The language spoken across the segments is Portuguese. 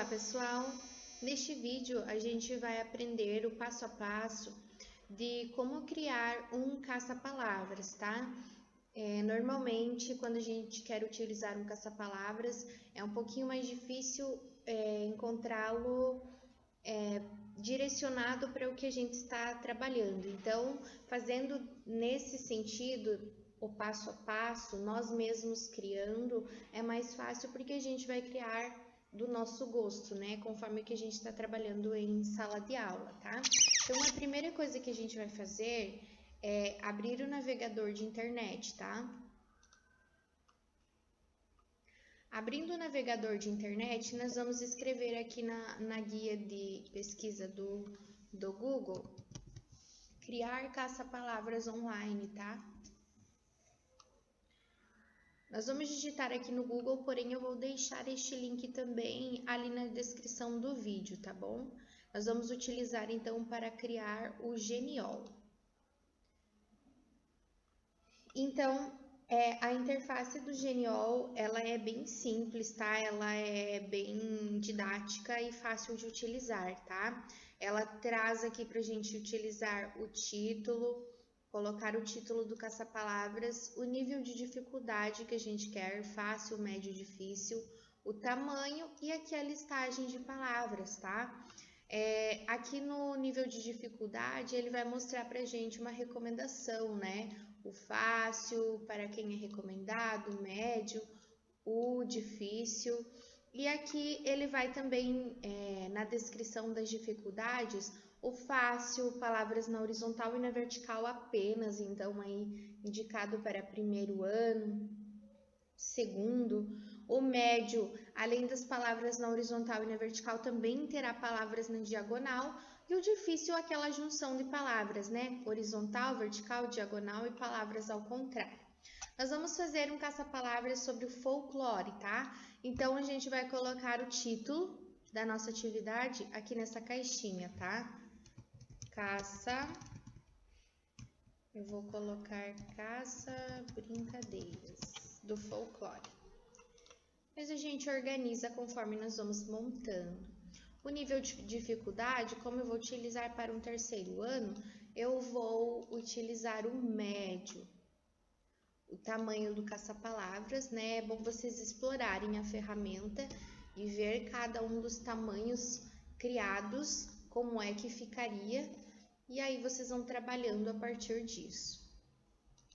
Olá pessoal, neste vídeo a gente vai aprender o passo a passo de como criar um caça-palavras, tá? Normalmente quando a gente quer utilizar um caça-palavras é um pouquinho mais difícil encontrá-lo direcionado para o que a gente está trabalhando. Então, fazendo nesse sentido, o passo a passo, nós mesmos criando, é mais fácil porque a gente vai criar do nosso gosto, né? Conforme que a gente está trabalhando em sala de aula, tá? Então, a primeira coisa que a gente vai fazer é abrir o navegador de internet, tá? Abrindo o navegador de internet, nós vamos escrever aqui na guia de pesquisa do Google, criar caça-palavras online, tá? Nós vamos digitar aqui no Google, porém eu vou deixar este link também ali na descrição do vídeo, tá bom? Nós vamos utilizar então para criar o Geniol. Então, a interface do Geniol, ela é bem simples, tá? Ela é bem didática e fácil de utilizar, tá? Ela traz aqui pra gente utilizar o título, colocar o título do caça-palavras, o nível de dificuldade que a gente quer, fácil, médio, difícil, o tamanho e aqui a listagem de palavras, tá? Aqui no nível de dificuldade, ele vai mostrar pra gente uma recomendação, né? O fácil, para quem é recomendado, o médio, o difícil. E aqui ele vai também, na descrição das dificuldades, o fácil, palavras na horizontal e na vertical apenas, então aí indicado para primeiro ano, segundo. O médio, além das palavras na horizontal e na vertical, também terá palavras na diagonal. E o difícil é aquela junção de palavras, né? Horizontal, vertical, diagonal e palavras ao contrário. Nós vamos fazer um caça-palavras sobre o folclore, tá? Então, a gente vai colocar o título da nossa atividade aqui nessa caixinha, tá? Caça. Eu vou colocar caça brincadeiras do folclore. Mas a gente organiza conforme nós vamos montando. O nível de dificuldade, como eu vou utilizar para um terceiro ano, eu vou utilizar o médio. O tamanho do caça-palavras, né? É bom vocês explorarem a ferramenta e ver cada um dos tamanhos criados, como é que ficaria, e aí vocês vão trabalhando a partir disso.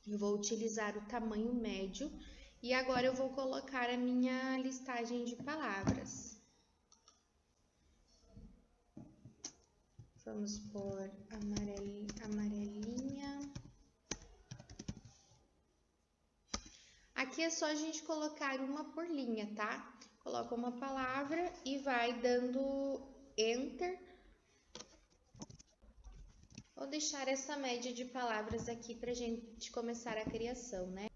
Eu vou utilizar o tamanho médio e agora eu vou colocar a minha listagem de palavras. Vamos por amarelinha. Aqui é só a gente colocar uma por linha, tá? Coloca uma palavra e vai dando Enter. Vou deixar essa média de palavras aqui pra gente começar a criação, né?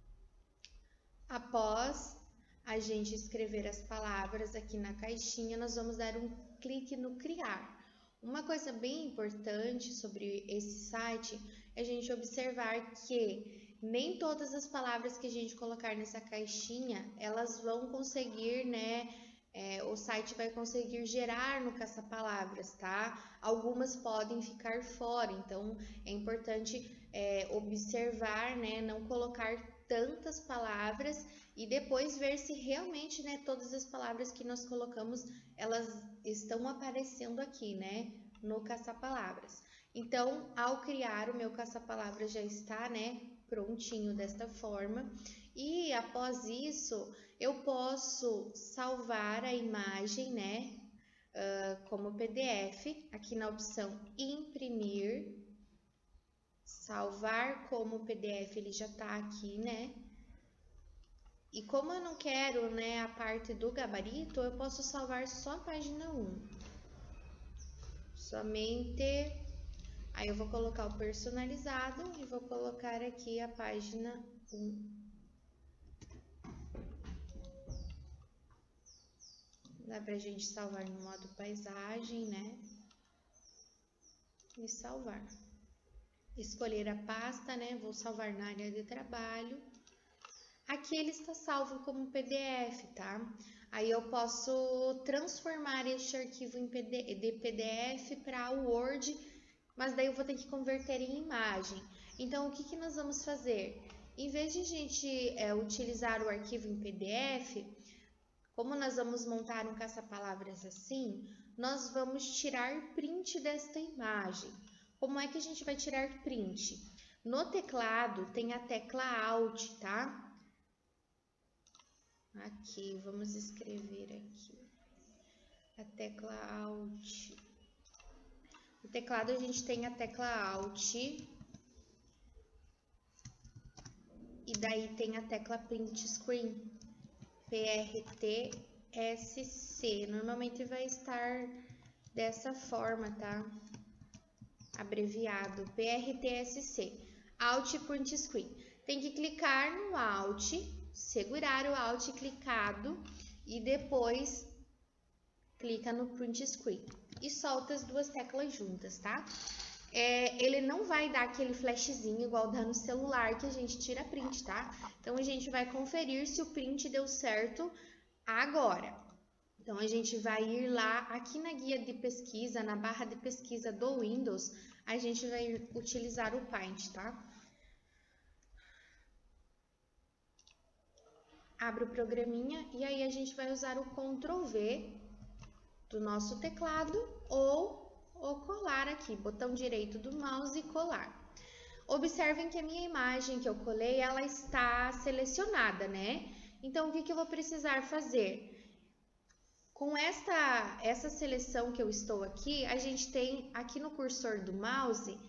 Após a gente escrever as palavras aqui na caixinha, nós vamos dar um clique no criar. Uma coisa bem importante sobre esse site é a gente observar que nem todas as palavras que a gente colocar nessa caixinha, elas vão conseguir, né? O site vai conseguir gerar no caça-palavras, tá? Algumas podem ficar fora, então é importante observar, né? Não colocar tantas palavras e depois ver se realmente, né, todas as palavras que nós colocamos, elas estão aparecendo aqui, né, no caça-palavras. Então, ao criar o meu caça-palavras já está, né, prontinho desta forma. E após isso, eu posso salvar a imagem, né, como PDF, aqui na opção imprimir. Salvar como PDF, ele já tá aqui, né? E como eu não quero, né, a parte do gabarito, eu posso salvar só a página 1. Somente. Aí eu vou colocar o personalizado e vou colocar aqui a página 1. Dá pra gente salvar no modo paisagem, né? E salvar. Escolher a pasta, né? Vou salvar na área de trabalho. Aqui ele está salvo como PDF, tá? Aí eu posso transformar este arquivo em de PDF para Word, mas daí eu vou ter que converter em imagem. Então, o que nós vamos fazer? Em vez de a gente utilizar o arquivo em PDF, como nós vamos montar um caça-palavras assim, nós vamos tirar print desta imagem. Como é que a gente vai tirar print? No teclado tem a tecla Alt, tá? Aqui, vamos escrever aqui. A tecla Alt. No teclado a gente tem a tecla Alt. E daí tem a tecla Print Screen. PRTSC. Normalmente vai estar dessa forma, tá? Abreviado. PRTSC. Alt Print Screen. Tem que clicar no Alt, segurar o Alt clicado e depois clica no Print Screen. E solta as duas teclas juntas, tá? Ele não vai dar aquele flashzinho igual dá no celular que a gente tira print, tá? Então, a gente vai conferir se o print deu certo agora. Então, a gente vai ir lá, aqui na guia de pesquisa, na barra de pesquisa do Windows, a gente vai utilizar o Paint, tá? Abre o programinha e aí a gente vai usar o Ctrl V do nosso teclado ou colar aqui, botão direito do mouse e colar. Observem que a minha imagem que eu colei, ela está selecionada, né? Então, o que eu vou precisar fazer? Com essa seleção que eu estou aqui, a gente tem aqui no cursor do mouse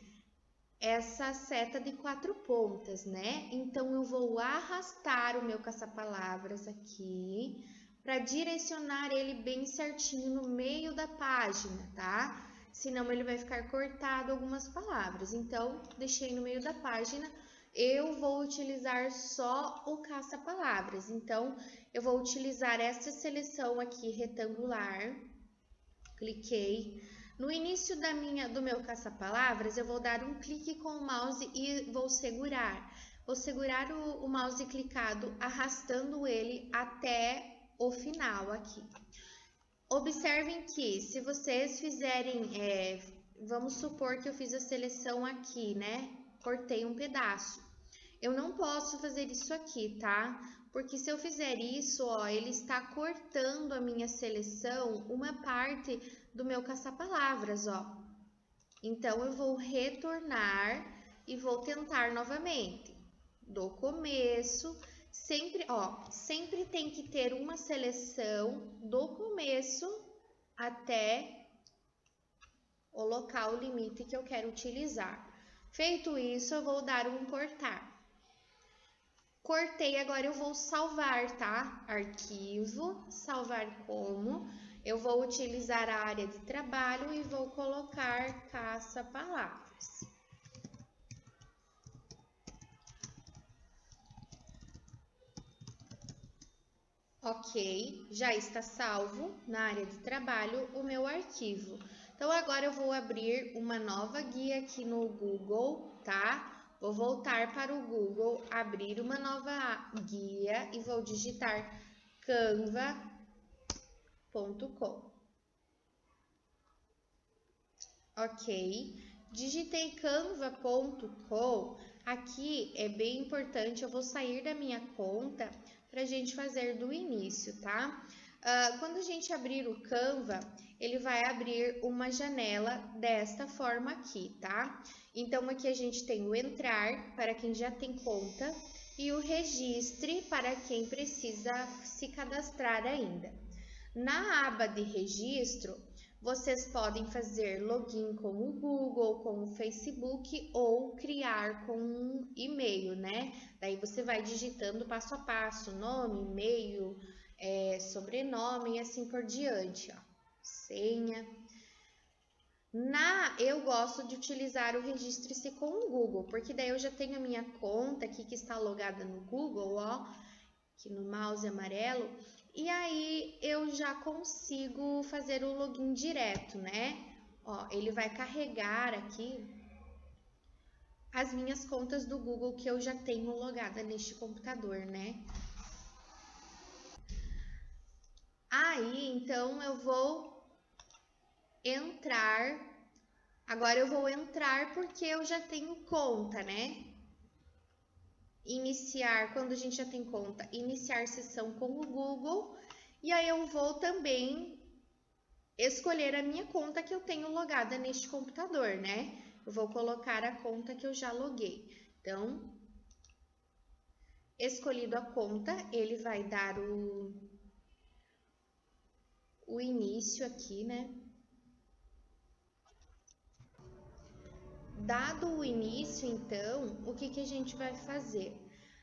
essa seta de 4 pontas, né? Então, eu vou arrastar o meu caça-palavras aqui para direcionar ele bem certinho no meio da página, tá? Senão ele vai ficar cortado algumas palavras. Então, deixei no meio da página. Eu vou utilizar só o caça-palavras. Então, eu vou utilizar essa seleção aqui retangular. Cliquei. No início do meu caça-palavras, eu vou dar um clique com o mouse e vou segurar. Vou segurar o mouse clicado, arrastando ele até o final aqui. Observem que se vocês fizerem, vamos supor que eu fiz a seleção aqui, né? Cortei um pedaço. Eu não posso fazer isso aqui, tá? Porque se eu fizer isso, ó, ele está cortando a minha seleção, uma parte do meu caça-palavras, ó. Então, eu vou retornar e vou tentar novamente. Do começo, sempre tem que ter uma seleção do começo até o local limite que eu quero utilizar. Feito isso, eu vou dar um cortar. Cortei, agora eu vou salvar, tá? Arquivo, salvar como. Eu vou utilizar a área de trabalho e vou colocar caça-palavras. Ok, já está salvo na área de trabalho o meu arquivo. Então, agora eu vou abrir uma nova guia aqui no Google, tá? Vou voltar para o Google, abrir uma nova guia e vou digitar canva.com. Ok, digitei canva.com. Aqui é bem importante, eu vou sair da minha conta para a gente fazer do início, tá? Quando a gente abrir o Canva, ele vai abrir uma janela desta forma aqui, tá? Então, aqui a gente tem o entrar para quem já tem conta e o registre para quem precisa se cadastrar ainda. Na aba de registro, vocês podem fazer login com o Google, com o Facebook ou criar com um e-mail, né? Daí você vai digitando passo a passo, nome, e-mail, sobrenome e assim por diante, ó. Senha. Eu gosto de utilizar o registre-se com o Google, porque daí eu já tenho a minha conta aqui que está logada no Google, ó, aqui no mouse amarelo. E aí, eu já consigo fazer o login direto, né? Ó, ele vai carregar aqui as minhas contas do Google que eu já tenho logada neste computador, né? Aí, então, eu vou entrar. Agora eu vou entrar porque eu já tenho conta, né? Iniciar, quando a gente já tem conta, iniciar sessão com o Google. E aí eu vou também escolher a minha conta que eu tenho logada neste computador, né? Eu vou colocar a conta que eu já loguei. Então, escolhido a conta, ele vai dar o início aqui, né? Dado o início, então, o que a gente vai fazer?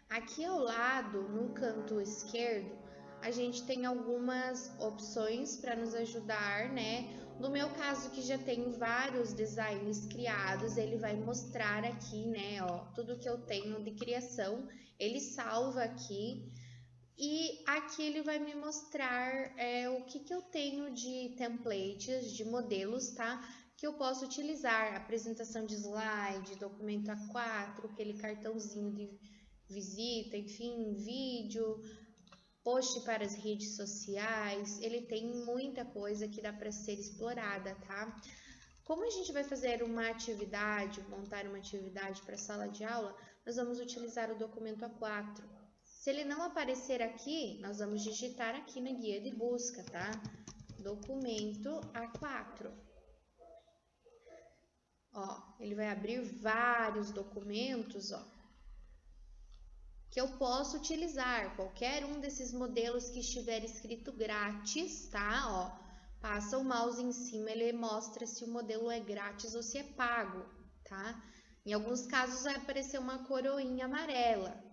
Aqui ao lado, no canto esquerdo, a gente tem algumas opções para nos ajudar, né? No meu caso, que já tenho vários designs criados, ele vai mostrar aqui, né, ó, tudo que eu tenho de criação, ele salva aqui. E aqui ele vai me mostrar o que eu tenho de templates, de modelos, tá? Que eu posso utilizar, apresentação de slide, documento A4, aquele cartãozinho de visita, enfim, vídeo, post para as redes sociais. Ele tem muita coisa que dá para ser explorada, tá? Como a gente vai fazer uma atividade, montar uma atividade para sala de aula, nós vamos utilizar o documento A4. Se ele não aparecer aqui, nós vamos digitar aqui na guia de busca, tá? Documento A4. Ó, ele vai abrir vários documentos, ó, que eu posso utilizar. Qualquer um desses modelos que estiver escrito grátis, tá? Ó, passa o mouse em cima, ele mostra se o modelo é grátis ou se é pago, tá? Em alguns casos vai aparecer uma coroinha amarela,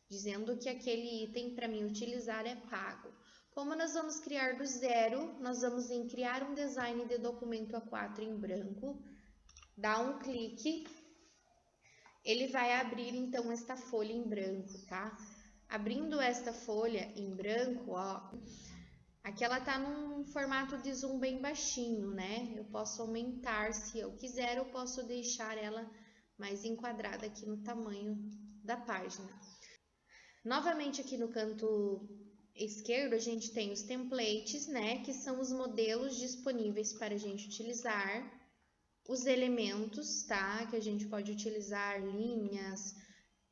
dizendo que aquele item para mim utilizar é pago. Como nós vamos criar do zero, nós vamos em criar um design de documento A4 em branco, dá um clique, ele vai abrir então esta folha em branco, tá? Abrindo esta folha em branco, ó, aqui ela tá num formato de zoom bem baixinho, né? Eu posso aumentar se eu quiser, eu posso deixar ela mais enquadrada aqui no tamanho da página. Novamente aqui no canto esquerdo a gente tem os templates, né, que são os modelos disponíveis para a gente utilizar, os elementos, tá, que a gente pode utilizar, linhas,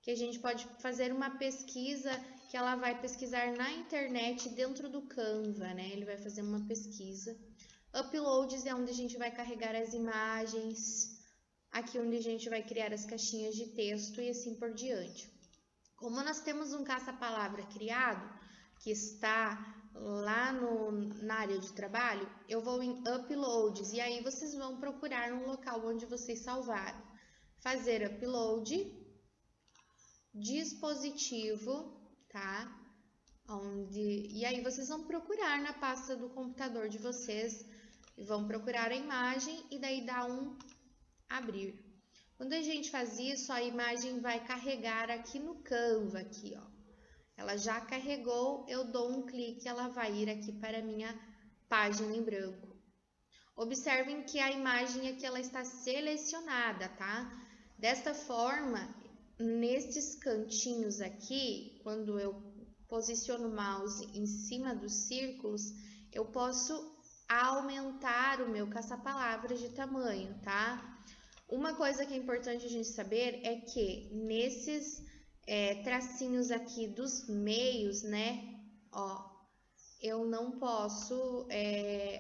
que a gente pode fazer uma pesquisa que ela vai pesquisar na internet dentro do Canva, né, ele vai fazer uma pesquisa. Uploads é onde a gente vai carregar as imagens, aqui onde a gente vai criar as caixinhas de texto e assim por diante. Como nós temos um caça-palavra criado, que está lá na área de trabalho, eu vou em Uploads e aí vocês vão procurar um local onde vocês salvaram. Fazer upload, dispositivo, tá? E aí vocês vão procurar na pasta do computador de vocês, vão procurar a imagem e daí dá um abrir. Quando a gente faz isso, a imagem vai carregar aqui no Canva, aqui, ó. Ela já carregou, eu dou um clique, ela vai ir aqui para a minha página em branco. Observem que a imagem aqui, ela está selecionada, tá? Desta forma, nestes cantinhos aqui, quando eu posiciono o mouse em cima dos círculos, eu posso aumentar o meu caça-palavras de tamanho, tá? Uma coisa que é importante a gente saber é que nesses tracinhos aqui dos meios, né, ó, eu não posso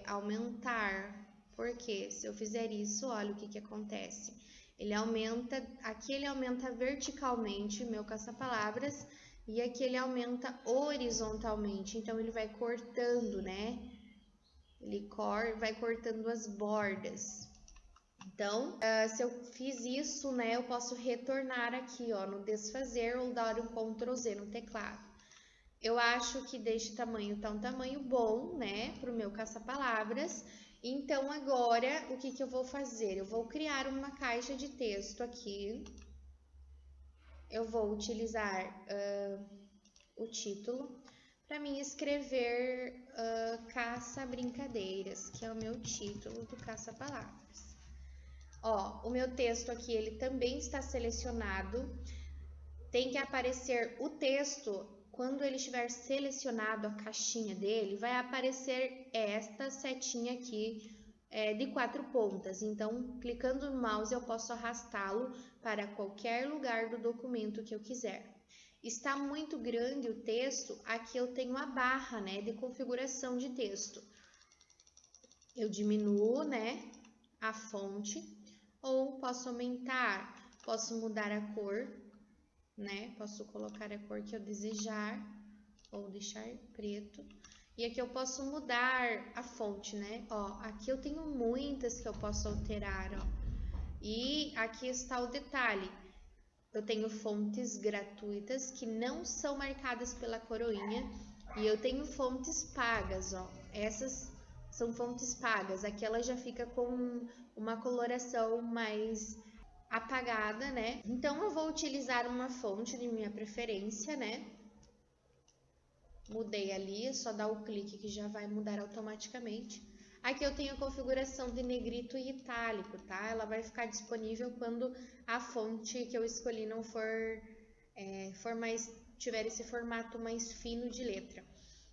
aumentar, porque se eu fizer isso, olha o que acontece. Ele aumenta, aqui ele aumenta verticalmente o meu caça-palavras e aqui ele aumenta horizontalmente, então ele vai cortando, né, ele vai cortando as bordas. Então, se eu fiz isso, né, eu posso retornar aqui, ó, no desfazer ou dar um Ctrl Z no teclado. Eu acho que deste tamanho tá um tamanho bom, né, para o meu caça-palavras. Então, agora, o que eu vou fazer? Eu vou criar uma caixa de texto aqui. Eu vou utilizar o título para mim escrever Caça-Brincadeiras, que é o meu título do caça-palavras. Ó, o meu texto aqui, ele também está selecionado. Tem que aparecer o texto quando ele estiver selecionado a caixinha dele, vai aparecer esta setinha aqui de 4 pontas. Então, clicando no mouse, eu posso arrastá-lo para qualquer lugar do documento que eu quiser. Está muito grande o texto, aqui eu tenho a barra, né, de configuração de texto. Eu diminuo, né, a fonte, ou posso aumentar, posso mudar a cor, né, posso colocar a cor que eu desejar, ou deixar preto. E aqui eu posso mudar a fonte, né, ó, aqui eu tenho muitas que eu posso alterar, ó. E aqui está o detalhe. Eu tenho fontes gratuitas que não são marcadas pela coroinha e eu tenho fontes pagas, ó. Essas são fontes pagas. Aqui ela já fica com uma coloração mais apagada, né? Então eu vou utilizar uma fonte de minha preferência, né? Mudei ali, é só dar o clique que já vai mudar automaticamente. Aqui eu tenho a configuração de negrito e itálico, tá? Ela vai ficar disponível quando a fonte que eu escolhi não tiver esse formato mais fino de letra.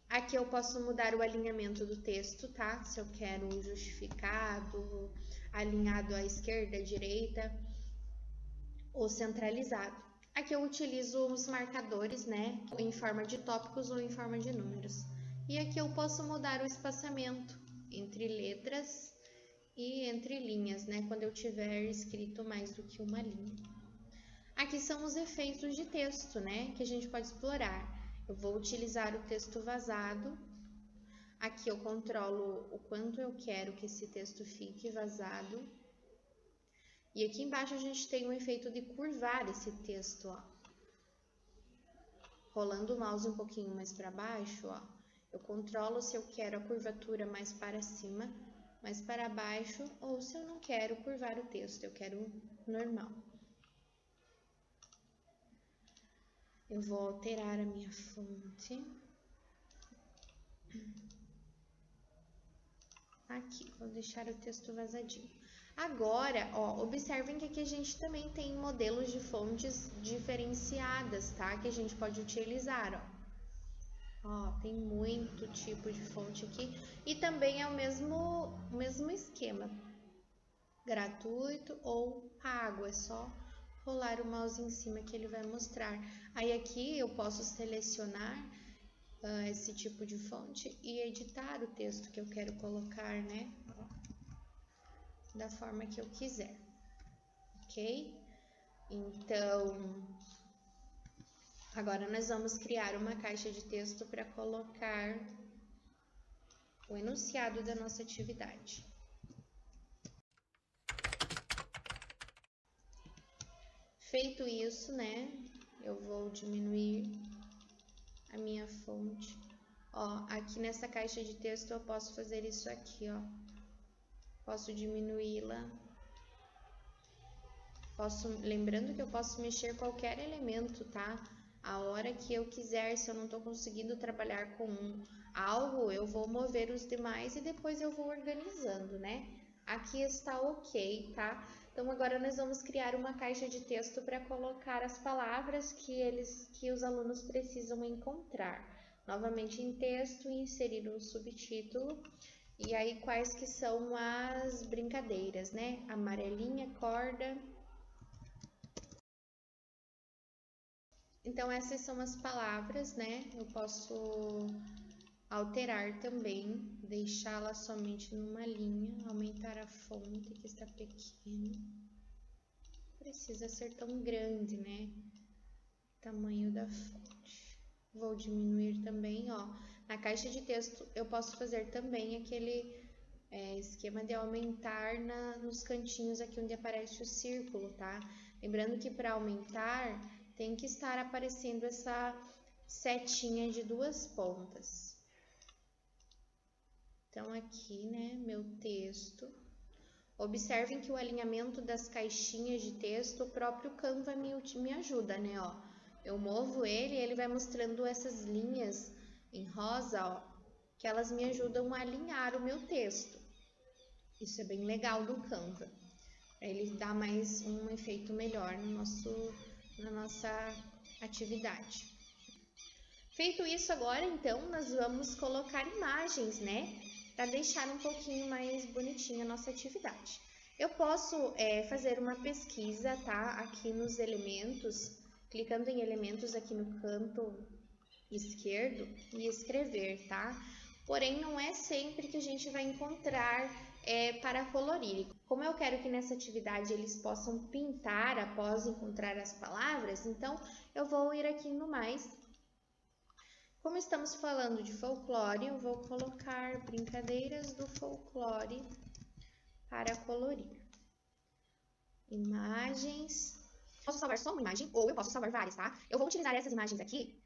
Aqui eu posso mudar o alinhamento do texto, tá? Se eu quero justificado, alinhado à esquerda, à direita ou centralizado. Aqui eu utilizo os marcadores, né? Em forma de tópicos ou em forma de números. E aqui eu posso mudar o espaçamento entre letras e entre linhas, né? Quando eu tiver escrito mais do que uma linha. Aqui são os efeitos de texto, né? Que a gente pode explorar. Eu vou utilizar o texto vazado. Aqui eu controlo o quanto eu quero que esse texto fique vazado. E aqui embaixo a gente tem o efeito de curvar esse texto, ó. Rolando o mouse um pouquinho mais para baixo, ó. Eu controlo se eu quero a curvatura mais para cima, mais para baixo, ou se eu não quero curvar o texto, eu quero normal. Eu vou alterar a minha fonte. Aqui, vou deixar o texto vazadinho. Agora, ó, observem que aqui a gente também tem modelos de fontes diferenciadas, tá? Que a gente pode utilizar, ó. Ó, tem muito tipo de fonte aqui. E também é o mesmo esquema. Gratuito ou pago. É só rolar o mouse em cima que ele vai mostrar. Aí aqui eu posso selecionar esse tipo de fonte e editar o texto que eu quero colocar, né? Ó, da forma que eu quiser. Ok? Então... agora nós vamos criar uma caixa de texto para colocar o enunciado da nossa atividade. Feito isso, né, eu vou diminuir a minha fonte. Ó, aqui nessa caixa de texto eu posso fazer isso aqui, ó. Posso diminuí-la. Lembrando que eu posso mexer qualquer elemento, tá? A hora que eu quiser, se eu não estou conseguindo trabalhar com algo, eu vou mover os demais e depois eu vou organizando, né? Aqui está ok, tá? Então, agora nós vamos criar uma caixa de texto para colocar as palavras que os alunos precisam encontrar. Novamente em texto, inserir um subtítulo. E aí, quais que são as brincadeiras, né? Amarelinha, corda... Então, essas são as palavras, né? Eu posso alterar também, deixá-la somente numa linha, aumentar a fonte que está pequena. Precisa ser tão grande, né? Tamanho da fonte. Vou diminuir também, ó. Na caixa de texto, eu posso fazer também aquele esquema de aumentar nos cantinhos aqui onde aparece o círculo, tá? Lembrando que para aumentar... tem que estar aparecendo essa setinha de 2 pontas. Então, aqui, né, meu texto. Observem que o alinhamento das caixinhas de texto, o próprio Canva me ajuda, né, ó. Eu movo ele e ele vai mostrando essas linhas em rosa, ó, que elas me ajudam a alinhar o meu texto. Isso é bem legal do Canva. Ele dá mais um efeito melhor na nossa atividade. Feito isso agora, então, nós vamos colocar imagens, né? Para deixar um pouquinho mais bonitinha a nossa atividade. Eu posso fazer uma pesquisa, tá? Aqui nos elementos, clicando em elementos aqui no canto esquerdo e escrever, tá? Porém, não é sempre que a gente vai encontrar para colorir. Como eu quero que nessa atividade eles possam pintar após encontrar as palavras, então eu vou ir aqui no mais. Como estamos falando de folclore, eu vou colocar brincadeiras do folclore para colorir. Imagens. Posso salvar só uma imagem ou eu posso salvar várias, tá? Eu vou utilizar essas imagens aqui.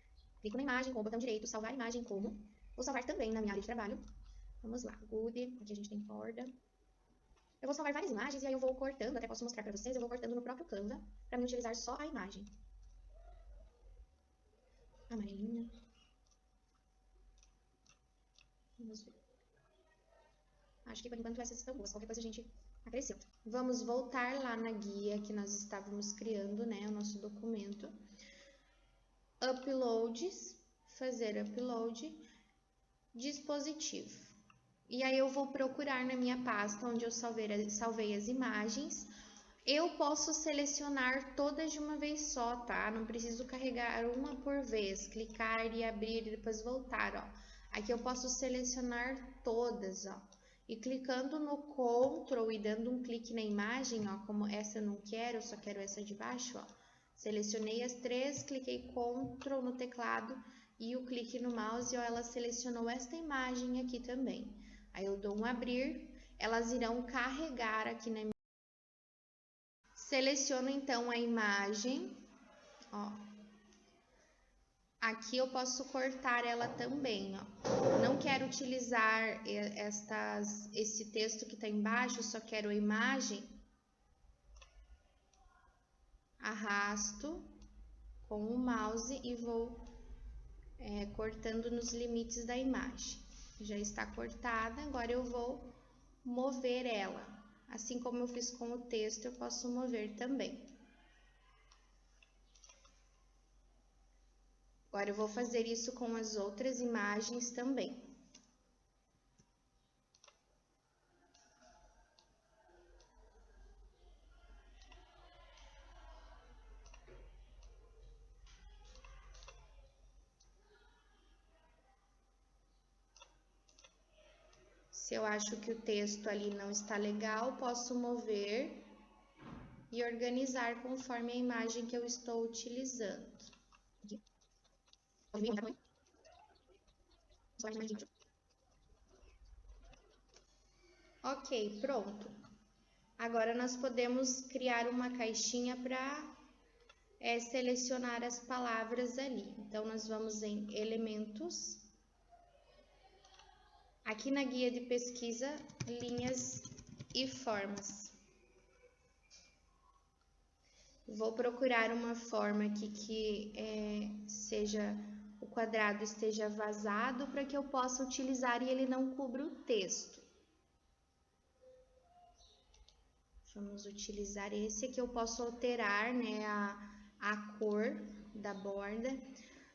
Clico na imagem com o botão direito, salvar imagem como. Vou salvar também na minha área de trabalho. Vamos lá, good. Aqui a gente tem corda. Eu vou salvar várias imagens e aí eu vou cortando, até posso mostrar para vocês, eu vou cortando no próprio Canva para me utilizar só a imagem. Amarelinha. Vamos ver. Acho que por enquanto essas estão boas, qualquer coisa a gente acrescenta. Vamos voltar lá na guia que nós estávamos criando, né, o nosso documento. Uploads, fazer upload, dispositivo. E aí eu vou procurar na minha pasta onde eu salvei as imagens. Eu posso selecionar todas de uma vez só, tá? Não preciso carregar uma por vez, clicar e abrir e depois voltar, ó. Aqui eu posso selecionar todas, ó. E clicando no Ctrl e dando um clique na imagem, ó, como essa eu não quero, eu só quero essa de baixo, ó. Selecionei as três, cliquei Ctrl no teclado e o clique no mouse, ó, ela selecionou esta imagem aqui também. Aí eu dou um abrir, elas irão carregar aqui na imagem. Seleciono então a imagem, ó. Aqui eu posso cortar ela também, ó. Não quero utilizar esse texto que está embaixo, só quero a imagem. Arrasto com o mouse e vou cortando nos limites da imagem. Já está cortada, agora eu vou mover ela. Assim como eu fiz com o texto, eu posso mover também. Agora eu vou fazer isso com as outras imagens também. Se eu acho que o texto ali não está legal, posso mover e organizar conforme a imagem que eu estou utilizando. Ok, pronto. Agora nós podemos criar uma caixinha para selecionar as palavras ali. Então, nós vamos em elementos. Aqui na guia de pesquisa, linhas e formas. Vou procurar uma forma aqui que o quadrado esteja vazado para que eu possa utilizar e ele não cubra o texto. Vamos utilizar esse aqui, eu posso alterar, né, a cor da borda.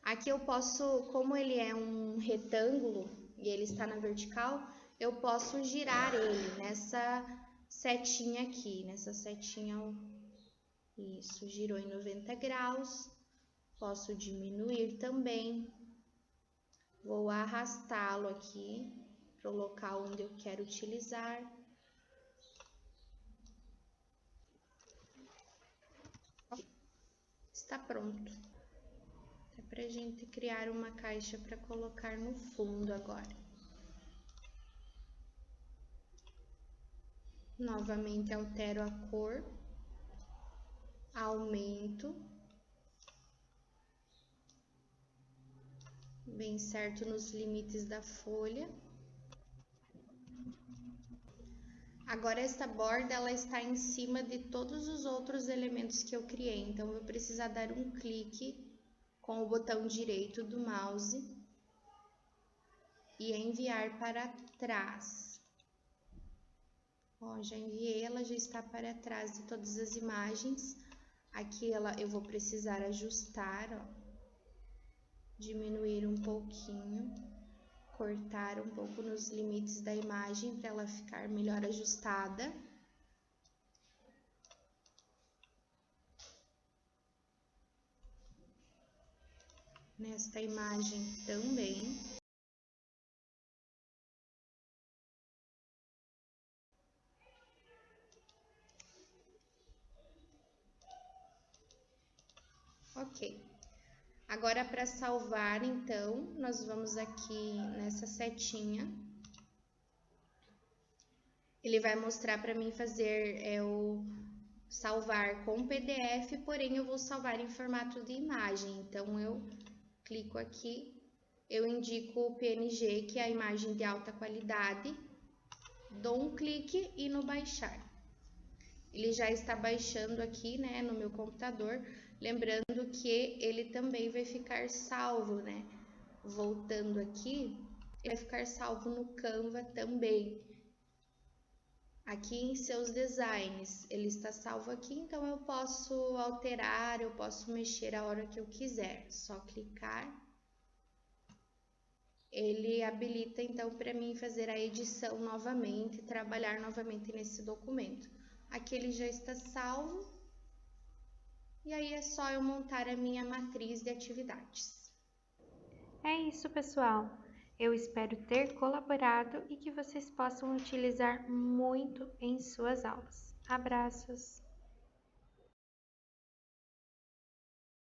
Aqui eu posso, como ele é um retângulo e ele está na vertical, eu posso girar ele nessa setinha aqui, isso, girou em 90 graus. Posso diminuir também. Vou arrastá-lo aqui para o local onde eu quero utilizar. Está pronto. É para a gente criar uma caixa para colocar no fundo agora. Novamente altero a cor, aumento, bem certo nos limites da folha. Agora esta borda ela está em cima de todos os outros elementos que eu criei, então eu vou precisar dar um clique com o botão direito do mouse e enviar para trás. Ó, já enviei, ela já está para trás de todas as imagens. Aqui eu vou precisar ajustar, ó. diminuir um pouquinho, cortar um pouco nos limites da imagem para ela ficar melhor ajustada. Nesta imagem também. Ok. Agora, para salvar, então, nós vamos aqui nessa setinha. Ele vai mostrar para mim fazer o salvar com PDF, porém eu vou salvar em formato de imagem. Então, eu clico aqui, eu indico o PNG, que é a imagem de alta qualidade, dou um clique e no baixar. Ele já está baixando aqui, né, no meu computador, lembrando que ele também vai ficar salvo, né? Voltando aqui, ele vai ficar salvo no Canva também. Aqui em seus designs, ele está salvo aqui, então eu posso alterar, eu posso mexer a hora que eu quiser. Só clicar. Ele habilita então para mim fazer a edição novamente, trabalhar novamente nesse documento. Aqui ele já está salvo. E aí é só eu montar a minha matriz de atividades. É isso, pessoal. Eu espero ter colaborado e que vocês possam utilizar muito em suas aulas. Abraços!